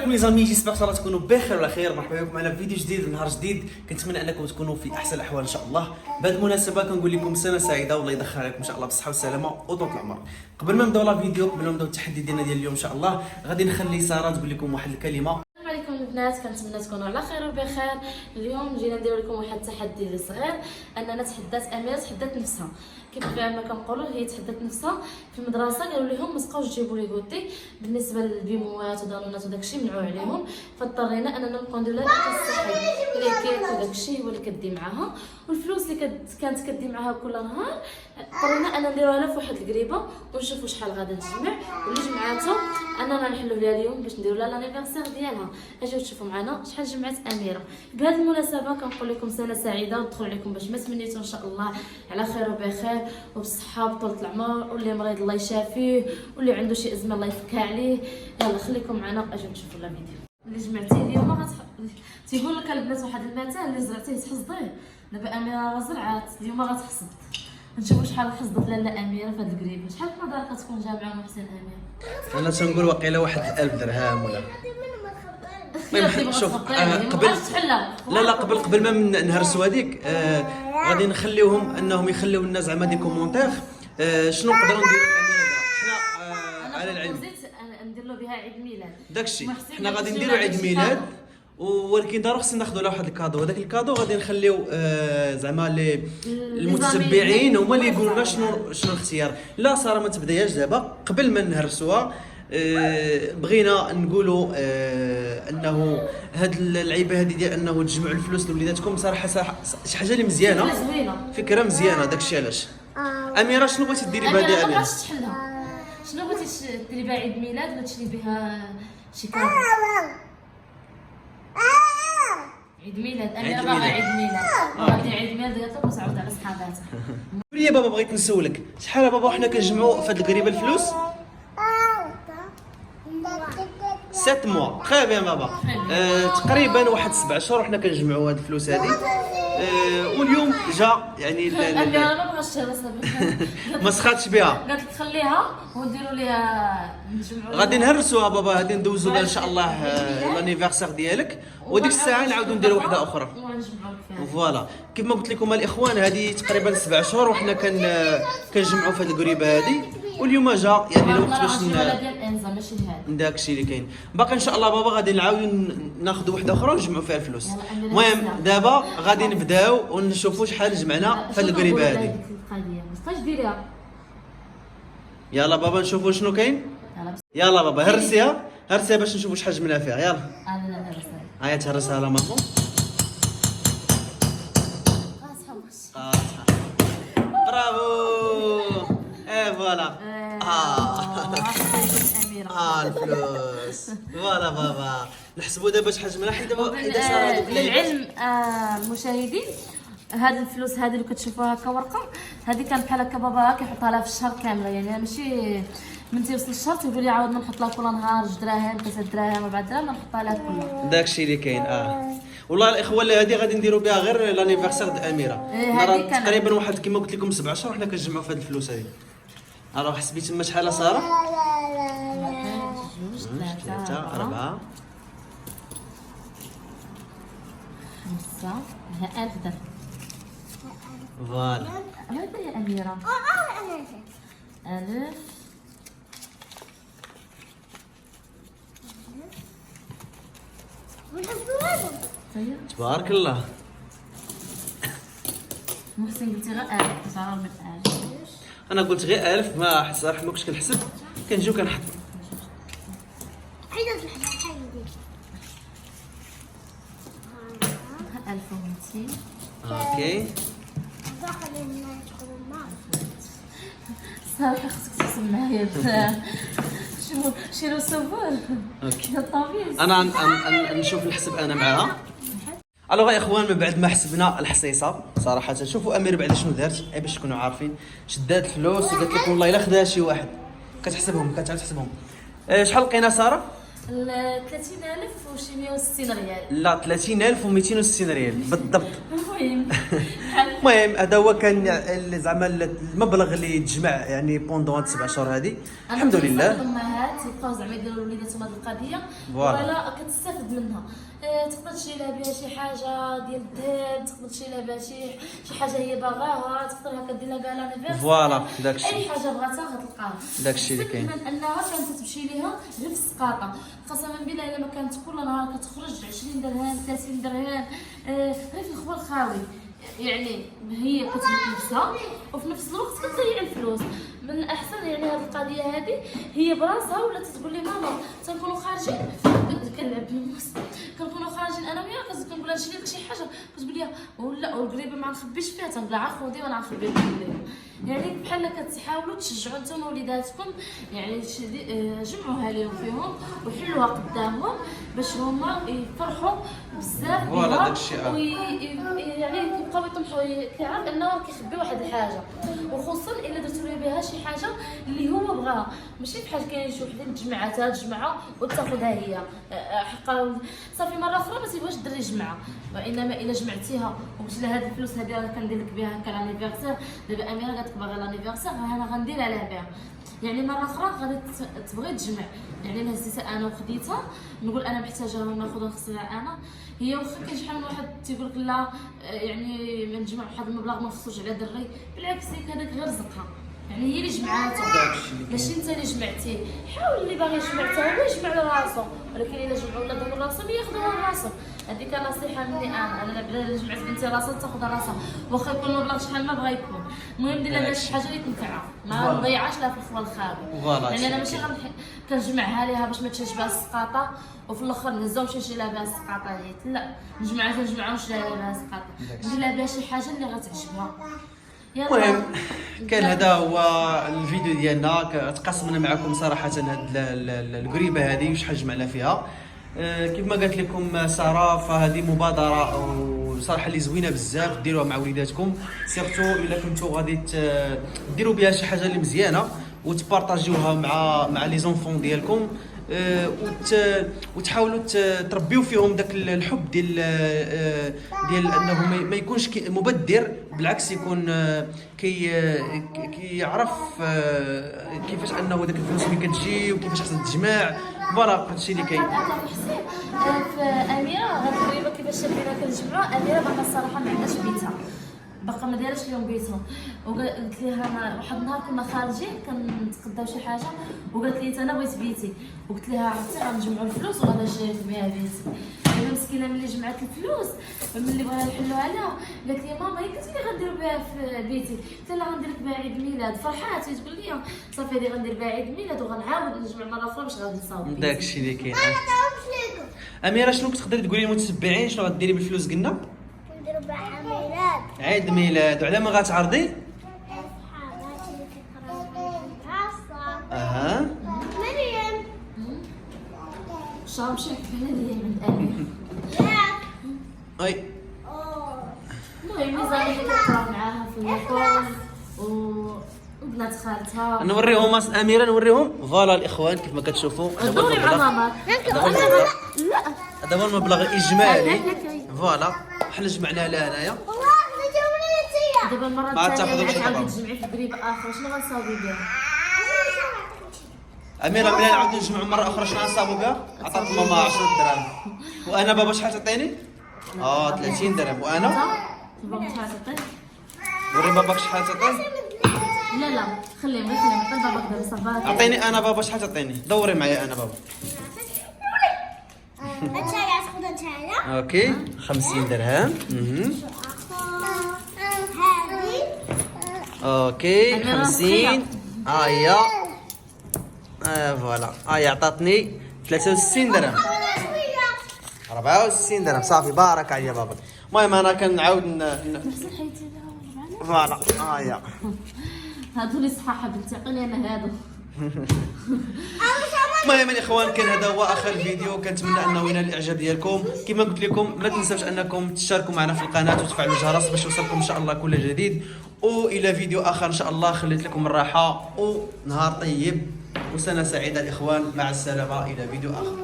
عليكم لي زامي، جيسبر ان شاء الله تكونوا بخير وعلى خير. مرحبا بكم معنا في فيديو جديد ونهار جديد. كنتمنى انكم تكونوا في احسن الاحوال ان شاء الله. بهذه المناسبه كنقول لكم سنه سعيده والله يدخل عليكم ان شاء الله بالصحه والسلامه وطول العمر. قبل ما نبداو لا فيديو، قبل ما نبداو التحدي ديالنا ديال اليوم ان شاء الله، غادي نخلي ساره تقول لكم واحد الكلمه. السلام عليكم البنات، كنتمنى تكونوا على خير وبخير. اليوم جينا ندير لكم واحد التحدي اللي صغير، اننا تحدات اميره تحدات نفسها. كيف ما كنقولوا هي تحدات نفسها في المدرسه، قالوا لهم ما تبقاوش تجيبوا لي غوتي بالنسبه للبيموات ودانونات وداكشي، منعوا عليهم. فاضطرينا اننا نبقاو نديروا لها الصحي اللي كيك وداكشي هو اللي كدي معاها، والفلوس اللي كانت كدي معاها كل نهار اضطرينا اننا نديروها لها في واحد القريبه ونشوفوا شحال غادي تجمع، واللي جمعاتها اننا نحلوا لها اليوم باش نديروا لها لانيفرسير ديالها. اجيو تشوفوا معنا شحال جمعت اميره. بهذه المناسبه كنقول لكم سنه سعيده وتدخل عليكم باش ما تمنيتوا ان شاء الله على خير وبخير وبالصحه وطولة العمر، واللي مريض الله يشافيه، واللي عنده شي ازمه الله يفكها عليه. يلا خليكم معنا اجيو نشوفوا لا فيديو. اللي جمعتيه اليوم تيقول لك البنات واحد المثل، اللي زرعتيه تحصديه. دابا اميره راه زرعات اليوم غتحصد، نشوفوا شحال حصدت لاله اميره في هاد القريبه. شحال نظر كتكون جامعه محسن اميره؟ انا تنقول واقيلا واحد 1000 درهم ولا شوف قبل لا قبل ما نهرسوا هذيك غادي نخليوهم انهم يخليو لنا زعما دي كومونتير شنو نقدروا نديروا حنا على العلم. ندير له بها عيد ميلاد داكشي حنا غادي نديروا عيد ميلاد، ولكن ضروري خصنا ناخذوا له واحد الكادو. هذاك الكادو غادي نخليو زعما المتتبعين هما اللي يقولوا لنا شنو الاختيار. لا ساره ما تبداياش دابا، قبل ما نهرسوها بغينا نقولوا انه هاد اللعيبه هذه ديال انه تجمعوا الفلوس لوليداتكم صراحه شي حاجه اللي مزيانه، فكره مزيانه. داكشي علاش اميره شنو بغيتي ديري بهذه اميره؟ شنو بغيتي ديري بها عيد ميلاد ولا تشري بها شي كادو؟ عيد ميلاد اميره باغا عيد ميلاد، غادي عيد ميلاد ديالها وتعاود على صحاباتها. قولي يا بابا، بغيت نسولك شحال يا بابا حنا كنجمعوا في هاد القريبه الفلوس؟ 7 موا. تري بيان بابا. تقريبا واحد 7 شهور حنا كنجمعوا هاد الفلوس هادي. واليوم جا يعني انا ما بغاش تهرسها ما سخاتش بها، قالت لك خليها ونديروا ليها نجمعوا. غادي نهرسوها بابا، غادي ندوزو بها ان شاء الله لانيفرسير ديالك، وديك الساعه نعاودو نديرو وحده اخرى. فوالا كيف ما قلت لكم الاخوان، هذه تقريبا 7 شهور وحنا كنجمعوا في هذه القريبه هذه، واليوم جا يعني الوقت باش داكشي اللي كاين. باقي ان شاء الله بابا غادي نعاودو ناخذ وحده اخرى ونجمعوا فيها الفلوس. المهم دابا غادي نبداو ونشوفوا شحال جمعنا في هذه القريبه هذه. بقاش ديريها. يلا بابا نشوفوا شنو كاين. يلا بابا هرسيها باش نشوفوا شحال جمعنا فيها. يلا انا هرسها. هيا تهرسها على مامو. برافو. فوالا. الفلوس. فوالا بابا نحسبوا دابا شحال جمعنا. حيت دابا صار هذوك للعلم المشاهدين، هاد الفلوس هذه اللي كتشوفوها هكا ورقه، هذه كان بحال هكا بابا كيحطها لها في الشهر كامله، يعني ماشي من تيوصل الشهر تيقول لي عاود نحط لها كل نهار 2 دراهم 3 دراهم 4 دراهم نحطها لها كلها. داكشي اللي كاين. والله الاخوه اللي هذه غادي نديروا بها غير لانيفرسير د اميره. تقريبا واحد كما قلت لكم 7 شهور حنا كنجمعوا في هذه الفلوس هذه. الوغ حسبي تما شحال ساره؟ 3 4 5 1000 درهم. فوالا هذا يا اميره 1000 تبارك الله. محسن قلتي غير 1000 صار من 1000. انا قلت غير 1000، ما صراحه ما كنتش كنحسب، كنجيو كنحط. عيدت الحاجه 1200. اوكي داخل الناس كلهم صراحه خصك تحسب معايا شنو سوبر. اوكي الطبيب انا نشوف الحسب انا معاها. الوغ يا اخوان، من بعد ما حسبنا الحصيصه صراحه شوفوا امير بعد شنو دارت، باش تكونوا عارفين. شدات الفلوس وقالت لكم والله الا خداها شي واحد. كتعرف تحسبهم. شحال لقينا ساره؟ 30000 وشي 160 ريال. لا 30260 ريال بالضبط. المهم المهم هذا هو كان زعما المبلغ اللي تجمع يعني بوندون 7 شهور هذه. الحمد لله. الامهات يبقاو زعما يديروا لوليداتهم هذه القضيه ولا كتستافد منها. تقدر تشري لها بها شي حاجه ديال الذهب، تقدر تشري لها بها شي حاجه هي باغاها، تقدر هكا دير لها بها لانيفيرسير. فوالا داكشي. اي حاجه بغاتها غتلقاها. داكشي اللي كاين. من انها كانت تمشي ليها غير في السقاطه، قسما بالله الا ما كانت كل نهار كتخرج 20 درهم 30 درهم غير في الخبر الخاوي. يعني هي كتملك نفسها وفي نفس الوقت كتضيع الفلوس. من الاحسن يعني هذه القضيه هذه هي براسها ولات تقول لي ماما تنكونوا خارجين كنلعب بالموس، كنكونوا خارجين انا وياك كنقول لها نشري لك شي حاجه كتقول لي ولا والقريبه ما نخبيش فيها، تنقول لها خذي وانا نخبي لك القريبه. يعني بحال كتحاولوا تشجعوا نتوما وليداتكم يعني جمعوها لهم فيهم وحلوها قدامهم باش هما يفرحوا بزاف بها يعني كيبقاو يطمحوا كيعرف انه كيخبي واحد الحاجه، وخصوصا الا درتو له بها شي حاجه اللي هو بغاها. ماشي بحال كاين شي وحدين تجمعها وتاخذها هي حقا صافي مره اخرى ما تيبغيش الدري يجمعها. وانما الا جمعتيها وقلت لها هاد الفلوس هادي راه كندير لك بها هكا لانيفيرسير، دابا اميره قالت لك باغا لانيفيرسير انا غندير عليها بها. يعني مره اخرى غادي تبغي تجمع. يعني انا هزيتها انا وخديتها نقول انا محتاجه ناخذ نغسلها انا. هي واخا كاين شحال من واحد تيقول لك لا يعني ما نجمع واحد المبلغ ما نخصوش على دري، بالعكس هذاك غير رزقها. يعني هي اللي جمعاتو ماشي انت اللي جمعتيه. حاول اللي باغي يجمع حتى هو يجمع لراسو، ولكن الا جمعوا ولادهم لراسهم ياخذوها لراسهم. هذيك نصيحه مني انا بلا جمعت بنتي راسها تاخذ راسها واخا يكون المبلغ شحال ما بغا يكون. المهم دير لها شي حاجه اللي تنفعها ما نضيعهاش لها في الخوا الخاوي. يعني انا ماشي كنجمعها ليها باش ما تشاش بها السقاطه وفي الاخر نهزها ونمشي لها بها السقاطه ديال لا نجمعها ونمشي لها بها السقاطه. ندير لها بها شي حاجه اللي غتعجبها. المهم كان هذا هو الفيديو ديالنا. تقاسمنا معكم صراحه هاد القريبه هذه وشحال جمعنا فيها. كيف ما قالت لكم ساره فهذه مبادره وصراحه اللي زوينه بزاف ديروها مع وليداتكم، سيرتو الا كنتو غادي ديروا بها شي حاجه اللي مزيانه وتبارطاجيوها مع لي زونفون ديالكم. وتحاولوا تربيو فيهم داك الحب ديال انه ما يكونش مبذر، بالعكس يكون كيعرف كيفاش انه داك الفلوس ملي كتجي وكيفاش خصها تجمع. فوالا هادشي اللي كاين. في اميره هاد القريبه كيفاش شافينا كنجمعوا. اميره باقا الصراحه ما عندهاش بيتها، باقا ما دايرش اليوم بيتهم. وقالت لها واحد النهار كنا خارجين كنتقداو شي حاجه وقالت لي انا بغيت بيتي. وقلت لها عرفتي غنجمعوا الفلوس وغادا نشري بها بيتي. هي مسكينه ملي جمعت الفلوس ملي بغا يحلوها لها قالت لي ماما هي قلتي لي غندير بها في بيتي. قلت لها غندير لك بها عيد ميلاد. فرحات تقول لي صافي هادي غندير بها عيد ميلاد وغنعاود نجمع مره اخرى باش غادي نصاوب بيتي. داكشي اللي كاين. اميره شنو كتقدري تقولي للمتتبعين شنو غديري بالفلوس قلنا؟ نديرو بها عيد ميلاد. عيد ميلاد. وعلى ما غتعرضي؟ صحاباتي اللي كيقراو الدراسة. اها مريم. شهر مشي هي عند اميره. ياك. اي المهم ميزان اللي كيقراو معاها في الليكول وبنات خالتها نوريهم اميره نوريهم. فوالا الاخوان كيف ما كتشوفوا دوري مع ماما. لا هذا هو المبلغ الاجمالي. فوالا حنا جمعنا لها هنايا. دابا المره ما الثانيه تاخذوا غادي شي طبعا. تجمعي في قريب اخر شنو غنصاوبي بها؟ اميره ملي نعاودو نجمعوا مره اخرى شنو غنصاوبوا بها؟ عطات ماما 10 دراهم. وانا بابا شحال تعطيني؟ 30 درهم. وانا بابا شحال تعطي؟ وري باباك شحال تعطيني؟ لا خليهم عطي باباك دابا صافي. عطيني انا بابا شحال تعطيني؟ دوري معايا انا بابا. انت يا تاخذ انت يا. اوكي 50 درهم. هذه. اوكي 50. هيا فوالا هاي عطاتني 63 درهم. 64 درهم صافي بارك عليا بابا. المهم انا كنعاود نفس الحيتي فوالا هيا هادو لي صحاحه بنتي عطيني انا هادو. المهم الاخوان كان هذا هو اخر الفيديو. كنتمنى انه ينال الاعجاب ديالكم. كما قلت لكم ما تنساوش انكم تشتركوا معنا في القناه وتفعلوا الجرس باش يوصلكم ان شاء الله كل جديد. والى فيديو اخر ان شاء الله. خليت لكم الراحه ونهار طيب وسنه سعيده الاخوان. مع السلامه الى فيديو اخر.